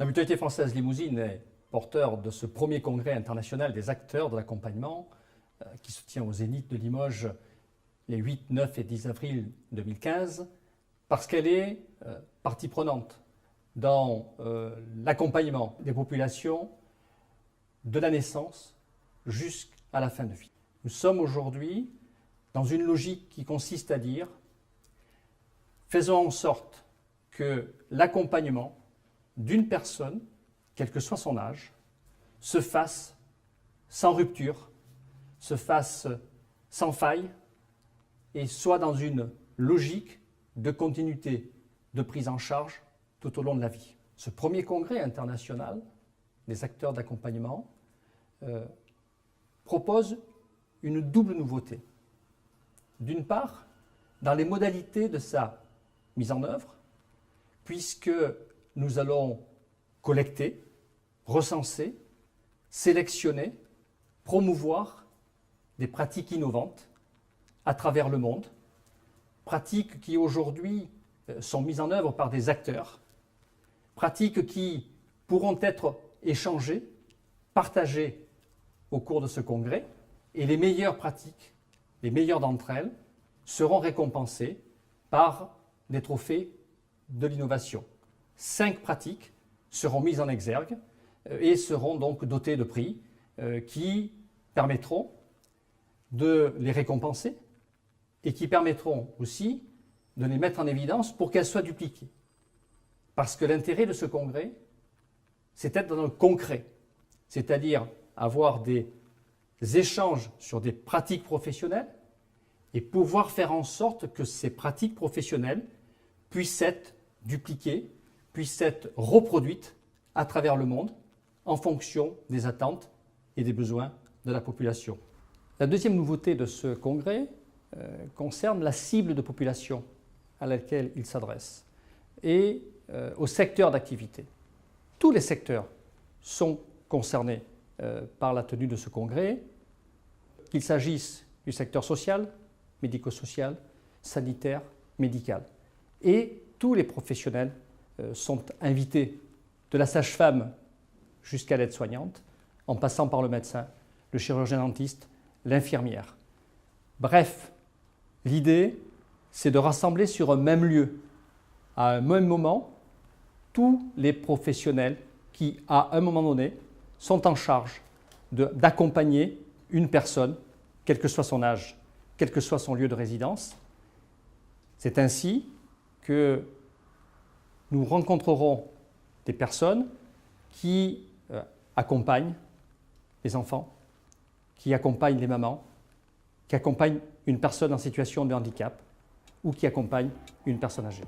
La Mutualité française Limousine est porteur de ce premier congrès international des acteurs de l'accompagnement qui se tient au Zénith de Limoges les 8, 9 et 10 avril 2015 parce qu'elle est partie prenante dans l'accompagnement des populations de la naissance jusqu'à la fin de vie. Nous sommes aujourd'hui dans une logique qui consiste à dire faisons en sorte que l'accompagnement d'une personne, quel que soit son âge, se fasse sans rupture, se fasse sans faille et soit dans une logique de continuité de prise en charge tout au long de la vie. Ce premier congrès international des acteurs d'accompagnement propose une double nouveauté. D'une part, dans les modalités de sa mise en œuvre, puisque nous allons collecter, recenser, sélectionner, promouvoir des pratiques innovantes à travers le monde, pratiques qui aujourd'hui sont mises en œuvre par des acteurs, pratiques qui pourront être échangées, partagées au cours de ce congrès, et les meilleures pratiques, les meilleures d'entre elles, seront récompensées par des trophées de l'innovation. 5 pratiques seront mises en exergue et seront donc dotées de prix qui permettront de les récompenser et qui permettront aussi de les mettre en évidence pour qu'elles soient dupliquées. Parce que l'intérêt de ce congrès, c'est d'être dans le concret, c'est-à-dire avoir des échanges sur des pratiques professionnelles et pouvoir faire en sorte que ces pratiques professionnelles puissent être dupliquées, puissent être reproduites à travers le monde en fonction des attentes et des besoins de la population. La deuxième nouveauté de ce congrès concerne la cible de population à laquelle il s'adresse et au secteur d'activité. Tous les secteurs sont concernés par la tenue de ce congrès, qu'il s'agisse du secteur social, médico-social, sanitaire, médical. Et tous les professionnels sont invités, de la sage-femme jusqu'à l'aide-soignante, en passant par le médecin, le chirurgien-dentiste, l'infirmière. Bref, l'idée, c'est de rassembler sur un même lieu, à un même moment, tous les professionnels qui, à un moment donné, sont en charge d'accompagner une personne, quel que soit son âge, quel que soit son lieu de résidence. C'est ainsi que nous rencontrerons des personnes qui accompagnent les enfants, qui accompagnent les mamans, qui accompagnent une personne en situation de handicap ou qui accompagnent une personne âgée.